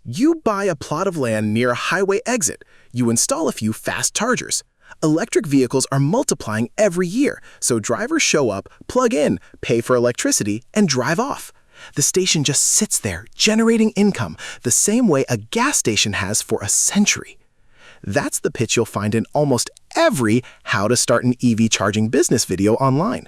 You buy a plot of land near a highway exit. You install a few fast chargers. Electric vehicles are multiplying every year, so drivers show up, plug in, pay for electricity, and drive off. The station just sits there, generating income, the same way a gas station has for a century. That's the pitch you'll find in almost every How to Start an EV Charging Business video online.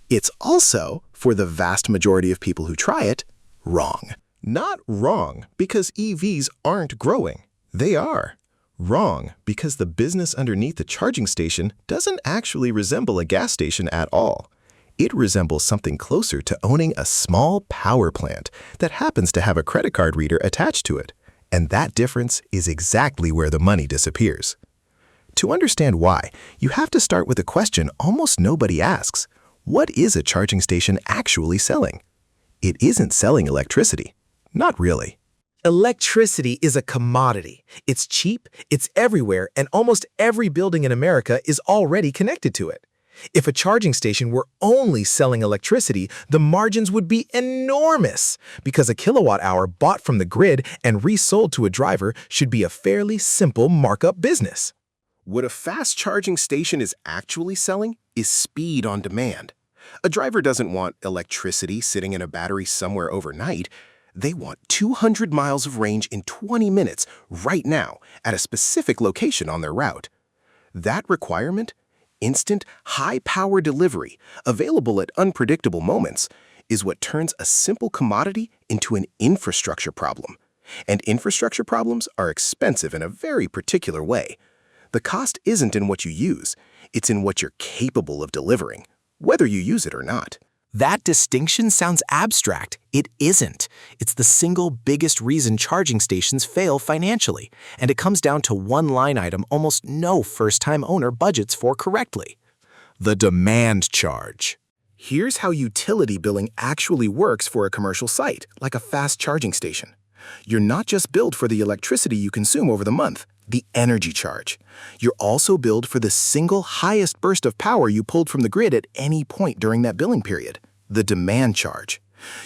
It's also, for the vast majority of people who try it, wrong. Not wrong because EVs aren't growing. They are. Wrong because the business underneath the charging station doesn't actually resemble a gas station at all. It resembles something closer to owning a small power plant that happens to have a credit card reader attached to it. And that difference is exactly where the money disappears. To understand why, you have to start with a question almost nobody asks. What is a charging station actually selling? It isn't selling electricity. Not really. Electricity is a commodity. It's cheap, it's everywhere, and almost every building in America is already connected to it. If a charging station were only selling electricity, the margins would be enormous because a kilowatt hour bought from the grid and resold to a driver should be a fairly simple markup business. What a fast charging station is actually selling is speed on demand. A driver doesn't want electricity sitting in a battery somewhere overnight. They want 200 miles of range in 20 minutes right now at a specific location on their route. That requirement, instant, high-power delivery, available at unpredictable moments, is what turns a simple commodity into an infrastructure problem. And infrastructure problems are expensive in a very particular way. The cost isn't in what you use, it's in what you're capable of delivering, whether you use it or not. That distinction sounds abstract. It isn't. It's the single biggest reason charging stations fail financially, and it comes down to one line item almost no first-time owner budgets for correctly: the demand charge. Here's how utility billing actually works for a commercial site, like a fast charging station. You're not just billed for the electricity you consume over the month, the energy charge. You're also billed for the single highest burst of power you pulled from the grid at any point during that billing period, the demand charge.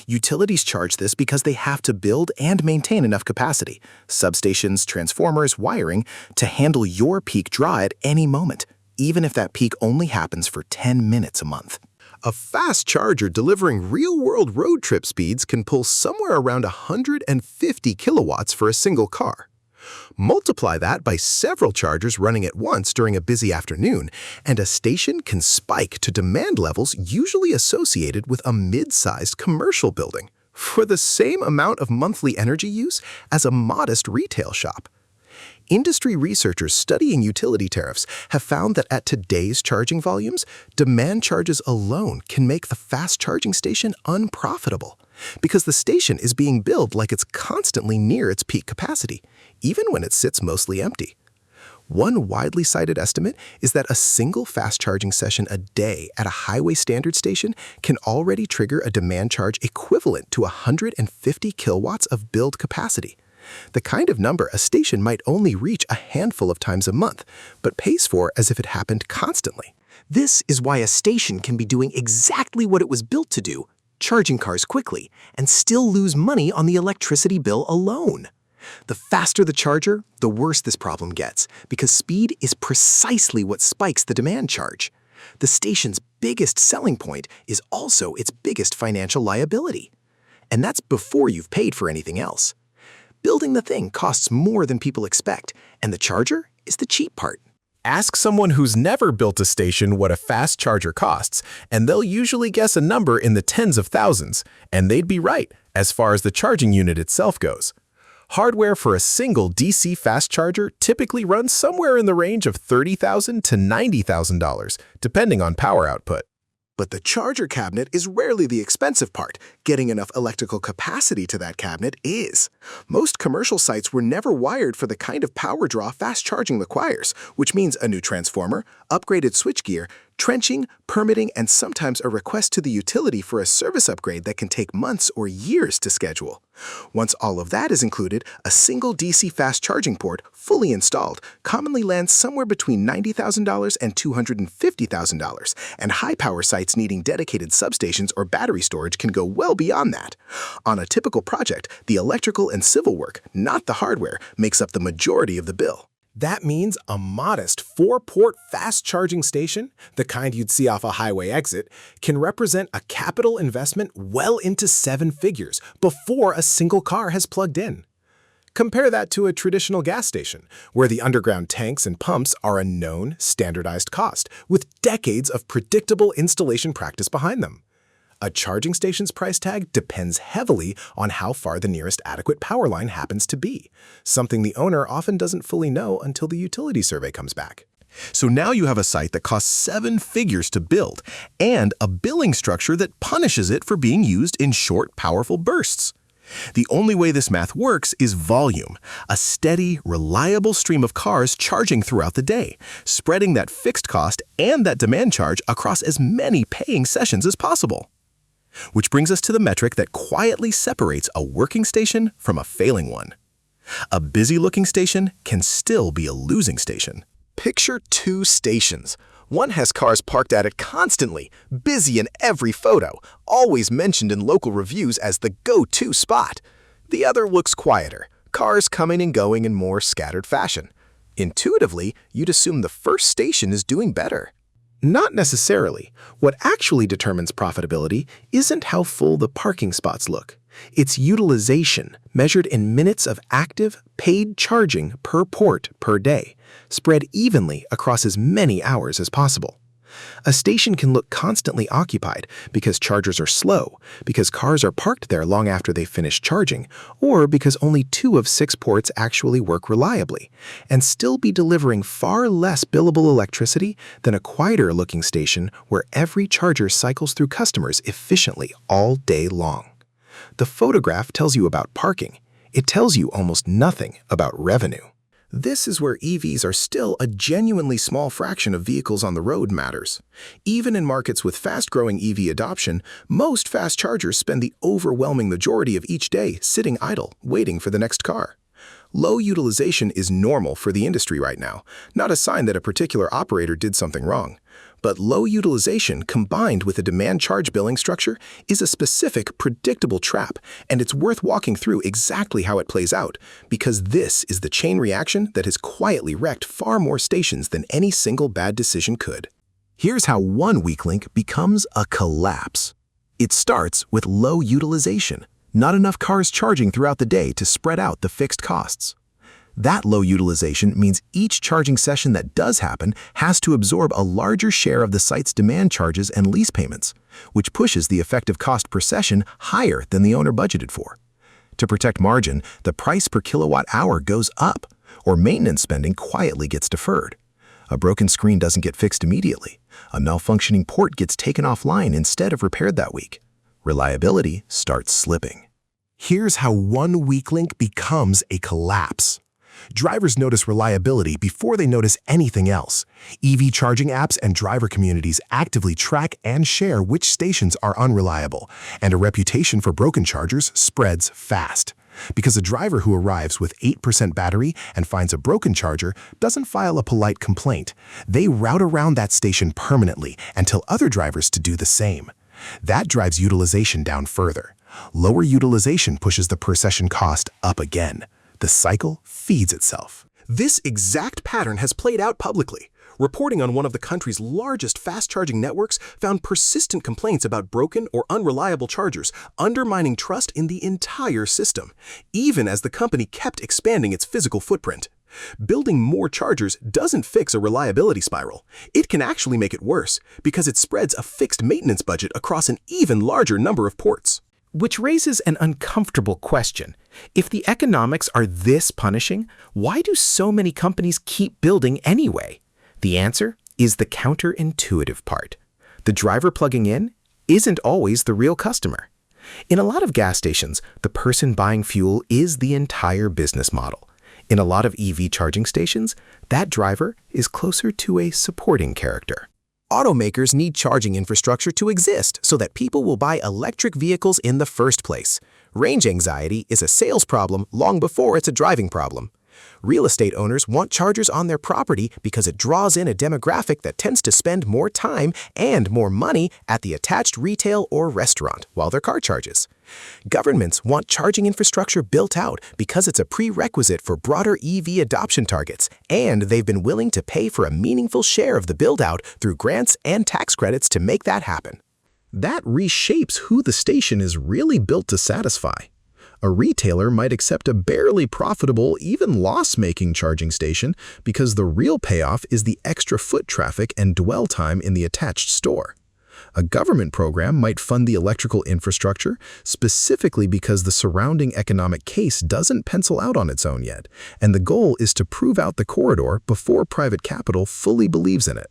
Utilities charge this because they have to build and maintain enough capacity, substations, transformers, wiring, to handle your peak draw at any moment, even if that peak only happens for 10 minutes a month. A fast charger delivering real-world road trip speeds can pull somewhere around 150 kilowatts for a single car. Multiply that by several chargers running at once during a busy afternoon, and a station can spike to demand levels usually associated with a mid-sized commercial building for the same amount of monthly energy use as a modest retail shop. Industry researchers studying utility tariffs have found that at today's charging volumes, demand charges alone can make the fast charging station unprofitable because the station is being billed like it's constantly near its peak capacity, even when it sits mostly empty. One widely cited estimate is that a single fast charging session a day at a highway standard station can already trigger a demand charge equivalent to 150 kilowatts of billed capacity. The kind of number a station might only reach a handful of times a month, but pays for as if it happened constantly. This is why a station can be doing exactly what it was built to do, charging cars quickly, and still lose money on the electricity bill alone. The faster the charger, the worse this problem gets, because speed is precisely what spikes the demand charge. The station's biggest selling point is also its biggest financial liability. And that's before you've paid for anything else. Building the thing costs more than people expect, and the charger is the cheap part. Ask someone who's never built a station what a fast charger costs, and they'll usually guess a number in the tens of thousands, and they'd be right as far as the charging unit itself goes. Hardware for a single DC fast charger typically runs somewhere in the range of $30,000 to $90,000, depending on power output. But the charger cabinet is rarely the expensive part. Getting enough electrical capacity to that cabinet is. Most commercial sites were never wired for the kind of power draw fast charging requires, which means a new transformer, upgraded switchgear, trenching, permitting, and sometimes a request to the utility for a service upgrade that can take months or years to schedule. Once all of that is included, a single DC fast charging port, fully installed, commonly lands somewhere between $90,000 and $250,000, and high-power sites needing dedicated substations or battery storage can go well beyond that. On a typical project, the electrical and civil work, not the hardware, makes up the majority of the bill. That means a modest 4-port fast charging station, the kind you'd see off a highway exit, can represent a capital investment well into 7 figures before a single car has plugged in. Compare that to a traditional gas station, where the underground tanks and pumps are a known, standardized cost, with decades of predictable installation practice behind them. A charging station's price tag depends heavily on how far the nearest adequate power line happens to be, something the owner often doesn't fully know until the utility survey comes back. So now you have a site that costs 7 figures to build, and a billing structure that punishes it for being used in short, powerful bursts. The only way this math works is volume, a steady, reliable stream of cars charging throughout the day, spreading that fixed cost and that demand charge across as many paying sessions as possible. Which brings us to the metric that quietly separates a working station from a failing one. A busy-looking station can still be a losing station. Picture 2 stations. One has cars parked at it constantly, busy in every photo, always mentioned in local reviews as the go-to spot. The other looks quieter, cars coming and going in more scattered fashion. Intuitively, you'd assume the first station is doing better. Not necessarily. What actually determines profitability isn't how full the parking spots look. It's utilization, measured in minutes of active, paid charging per port per day, spread evenly across as many hours as possible. A station can look constantly occupied because chargers are slow, because cars are parked there long after they've finished charging, or because only 2 of 6 ports actually work reliably, and still be delivering far less billable electricity than a quieter-looking station where every charger cycles through customers efficiently all day long. The photograph tells you about parking. It tells you almost nothing about revenue. This is where EVs are still a genuinely small fraction of vehicles on the road matters. Even in markets with fast-growing EV adoption, most fast chargers spend the overwhelming majority of each day sitting idle, waiting for the next car. Low utilization is normal for the industry right now, not a sign that a particular operator did something wrong. But low utilization combined with a demand charge billing structure is a specific, predictable trap, and it's worth walking through exactly how it plays out, because this is the chain reaction that has quietly wrecked far more stations than any single bad decision could. Here's how one weak link becomes a collapse. It starts with low utilization, not enough cars charging throughout the day to spread out the fixed costs. That low utilization means each charging session that does happen has to absorb a larger share of the site's demand charges and lease payments, which pushes the effective cost per session higher than the owner budgeted for. To protect margin, the price per kilowatt hour goes up, or maintenance spending quietly gets deferred. A broken screen doesn't get fixed immediately. A malfunctioning port gets taken offline instead of repaired that week. Reliability starts slipping. Here's how one weak link becomes a collapse. Drivers notice reliability before they notice anything else. EV charging apps and driver communities actively track and share which stations are unreliable, and a reputation for broken chargers spreads fast. Because a driver who arrives with 8% battery and finds a broken charger doesn't file a polite complaint. They route around that station permanently and tell other drivers to do the same. That drives utilization down further. Lower utilization pushes the per-session cost up again. The cycle feeds itself. This exact pattern has played out publicly. Reporting on one of the country's largest fast-charging networks found persistent complaints about broken or unreliable chargers, undermining trust in the entire system, even as the company kept expanding its physical footprint. Building more chargers doesn't fix a reliability spiral. It can actually make it worse, because it spreads a fixed maintenance budget across an even larger number of ports. Which raises an uncomfortable question. If the economics are this punishing, why do so many companies keep building anyway? The answer is the counterintuitive part. The driver plugging in isn't always the real customer. In a lot of gas stations, the person buying fuel is the entire business model. In a lot of EV charging stations, that driver is closer to a supporting character. Automakers need charging infrastructure to exist so that people will buy electric vehicles in the first place. Range anxiety is a sales problem long before it's a driving problem. Real estate owners want chargers on their property because it draws in a demographic that tends to spend more time and more money at the attached retail or restaurant while their car charges. Governments want charging infrastructure built out because it's a prerequisite for broader EV adoption targets, and they've been willing to pay for a meaningful share of the build-out through grants and tax credits to make that happen. That reshapes who the station is really built to satisfy. A retailer might accept a barely profitable, even loss-making charging station because the real payoff is the extra foot traffic and dwell time in the attached store. A government program might fund the electrical infrastructure specifically because the surrounding economic case doesn't pencil out on its own yet, and the goal is to prove out the corridor before private capital fully believes in it.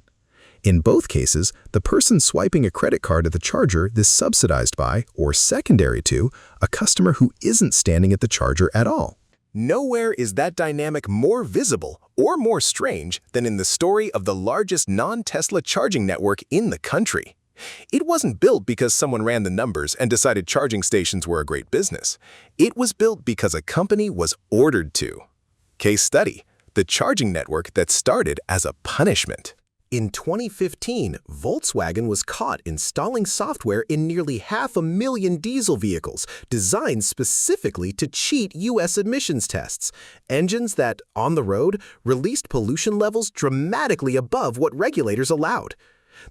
In both cases, the person swiping a credit card at the charger is subsidized by, or secondary to, a customer who isn't standing at the charger at all. Nowhere is that dynamic more visible or more strange than in the story of the largest non-Tesla charging network in the country. It wasn't built because someone ran the numbers and decided charging stations were a great business. It was built because a company was ordered to. Case study: the charging network that started as a punishment. In 2015, Volkswagen was caught installing software in nearly 500,000 diesel vehicles designed specifically to cheat U.S. emissions tests, engines that, on the road, released pollution levels dramatically above what regulators allowed.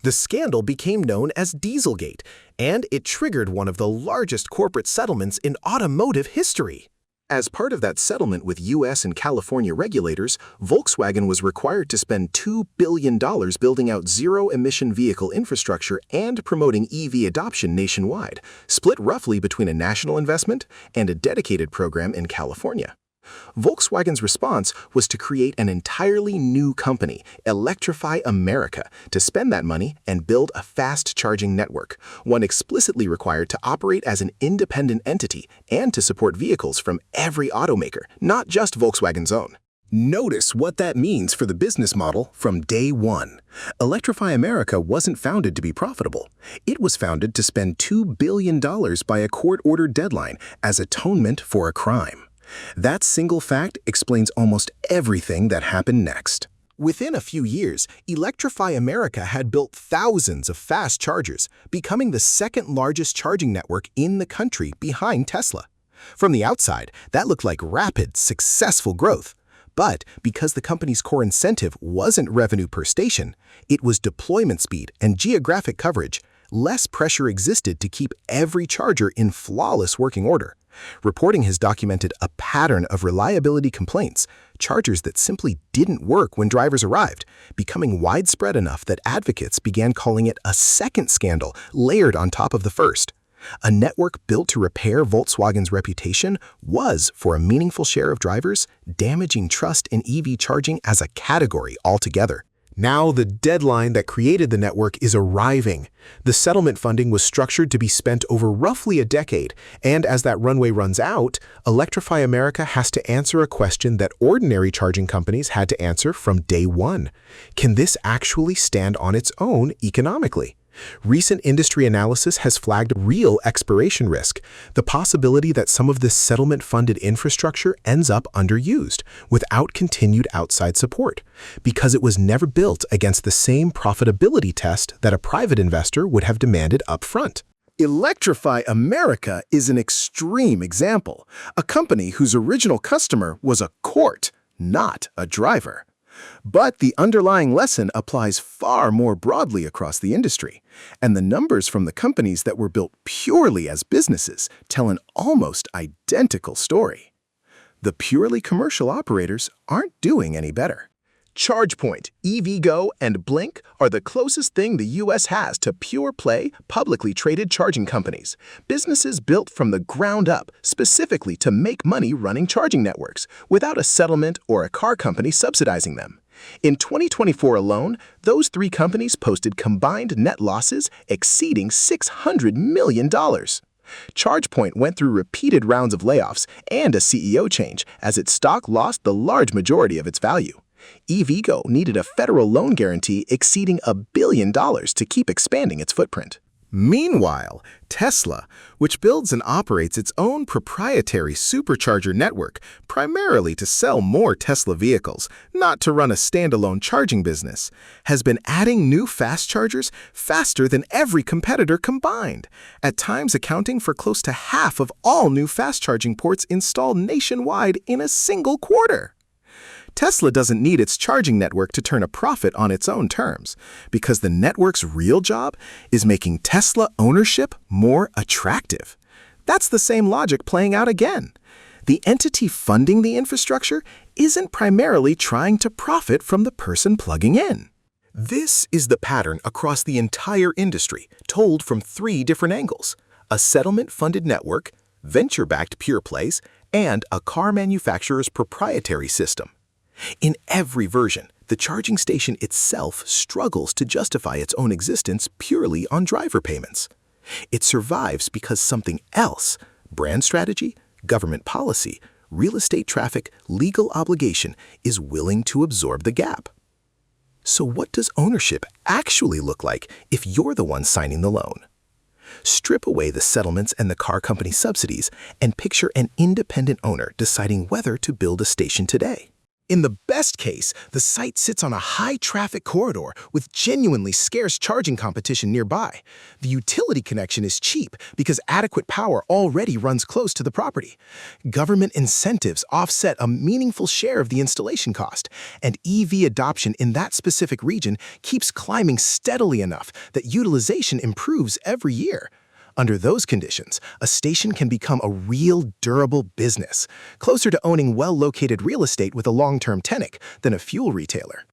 The scandal became known as Dieselgate, and it triggered one of the largest corporate settlements in automotive history. As part of that settlement with U.S. and California regulators, Volkswagen was required to spend $2 billion building out zero-emission vehicle infrastructure and promoting EV adoption nationwide, split roughly between a national investment and a dedicated program in California. Volkswagen's response was to create an entirely new company, Electrify America, to spend that money and build a fast-charging network, one explicitly required to operate as an independent entity and to support vehicles from every automaker, not just Volkswagen's own. Notice what that means for the business model from day one. Electrify America wasn't founded to be profitable. It was founded to spend $2 billion by a court-ordered deadline as atonement for a crime. That single fact explains almost everything that happened next. Within a few years, Electrify America had built thousands of fast chargers, becoming the second largest charging network in the country behind Tesla. From the outside, that looked like rapid, successful growth. But because the company's core incentive wasn't revenue per station, it was deployment speed and geographic coverage. Less pressure existed to keep every charger in flawless working order. Reporting has documented a pattern of reliability complaints, chargers that simply didn't work when drivers arrived, becoming widespread enough that advocates began calling it a second scandal layered on top of the first. A network built to repair Volkswagen's reputation was, for a meaningful share of drivers, damaging trust in EV charging as a category altogether. Now the deadline that created the network is arriving. The settlement funding was structured to be spent over roughly a decade, and as that runway runs out, Electrify America has to answer a question that ordinary charging companies had to answer from day one. Can this actually stand on its own economically? Recent industry analysis has flagged real expiration risk, the possibility that some of this settlement-funded infrastructure ends up underused, without continued outside support, because it was never built against the same profitability test that a private investor would have demanded upfront. Electrify America is an extreme example, a company whose original customer was a court, not a driver. But the underlying lesson applies far more broadly across the industry, and the numbers from the companies that were built purely as businesses tell an almost identical story. The purely commercial operators aren't doing any better. ChargePoint, EVgo, and Blink are the closest thing the U.S. has to pure-play, publicly traded charging companies, businesses built from the ground up specifically to make money running charging networks, without a settlement or a car company subsidizing them. In 2024 alone, those three companies posted combined net losses exceeding $600 million. ChargePoint went through repeated rounds of layoffs and a CEO change as its stock lost the large majority of its value. EVgo needed a federal loan guarantee exceeding $1 billion to keep expanding its footprint. Meanwhile, Tesla, which builds and operates its own proprietary supercharger network primarily to sell more Tesla vehicles, not to run a standalone charging business, has been adding new fast chargers faster than every competitor combined, at times accounting for close to half of all new fast charging ports installed nationwide in a single quarter. Tesla doesn't need its charging network to turn a profit on its own terms, because the network's real job is making Tesla ownership more attractive. That's the same logic playing out again. The entity funding the infrastructure isn't primarily trying to profit from the person plugging in. This is the pattern across the entire industry, told from 3 different angles: a settlement-funded network, venture-backed pure plays, and a car manufacturer's proprietary system. In every version, the charging station itself struggles to justify its own existence purely on driver payments. It survives because something else, brand strategy, government policy, real estate traffic, legal obligation, is willing to absorb the gap. So what does ownership actually look like if you're the one signing the loan? Strip away the settlements and the car company subsidies and picture an independent owner deciding whether to build a station today. In the best case, the site sits on a high-traffic corridor with genuinely scarce charging competition nearby. The utility connection is cheap because adequate power already runs close to the property. Government incentives offset a meaningful share of the installation cost, and EV adoption in that specific region keeps climbing steadily enough that utilization improves every year. Under those conditions, a station can become a real durable business, closer to owning well-located real estate with a long-term tenant than a fuel retailer.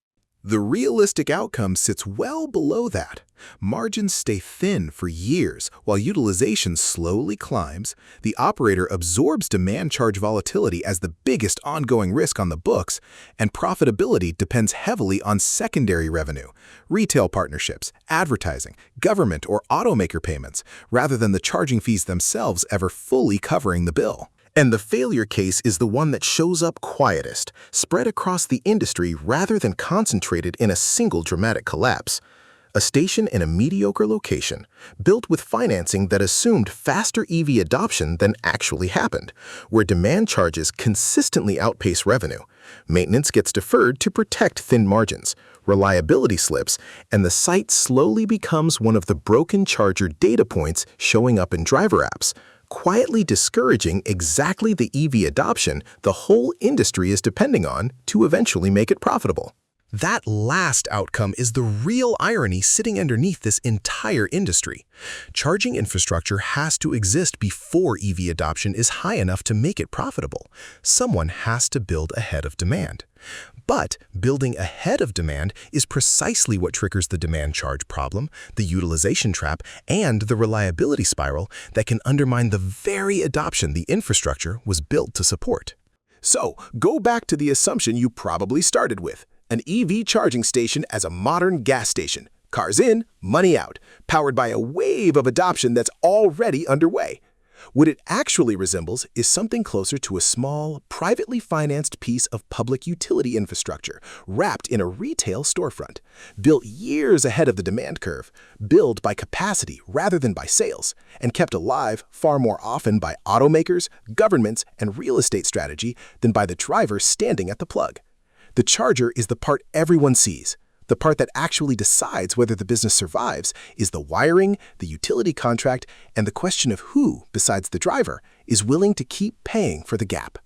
The realistic outcome sits well below that. Margins stay thin for years while utilization slowly climbs. The operator absorbs demand charge volatility as the biggest ongoing risk on the books, and profitability depends heavily on secondary revenue, retail partnerships, advertising, government or automaker payments, rather than the charging fees themselves ever fully covering the bill. And the failure case is the one that shows up quietest, spread across the industry rather than concentrated in a single dramatic collapse. A station in a mediocre location, built with financing that assumed faster EV adoption than actually happened, where demand charges consistently outpace revenue, maintenance gets deferred to protect thin margins, reliability slips, and the site slowly becomes one of the broken charger data points showing up in driver apps, quietly discouraging exactly the EV adoption the whole industry is depending on to eventually make it profitable. That last outcome is the real irony sitting underneath this entire industry. Charging infrastructure has to exist before EV adoption is high enough to make it profitable. Someone has to build ahead of demand. But building ahead of demand is precisely what triggers the demand charge problem, the utilization trap, and the reliability spiral that can undermine the very adoption the infrastructure was built to support. So, go back to the assumption you probably started with: an EV charging station as a modern gas station. Cars in, money out, powered by a wave of adoption that's already underway. What it actually resembles is something closer to a small, privately financed piece of public utility infrastructure wrapped in a retail storefront, built years ahead of the demand curve, billed by capacity rather than by sales, and kept alive far more often by automakers, governments, and real estate strategy than by the driver standing at the plug. The charger is the part everyone sees. The part that actually decides whether the business survives is the wiring, the utility contract, and the question of who, besides the driver, is willing to keep paying for the gap.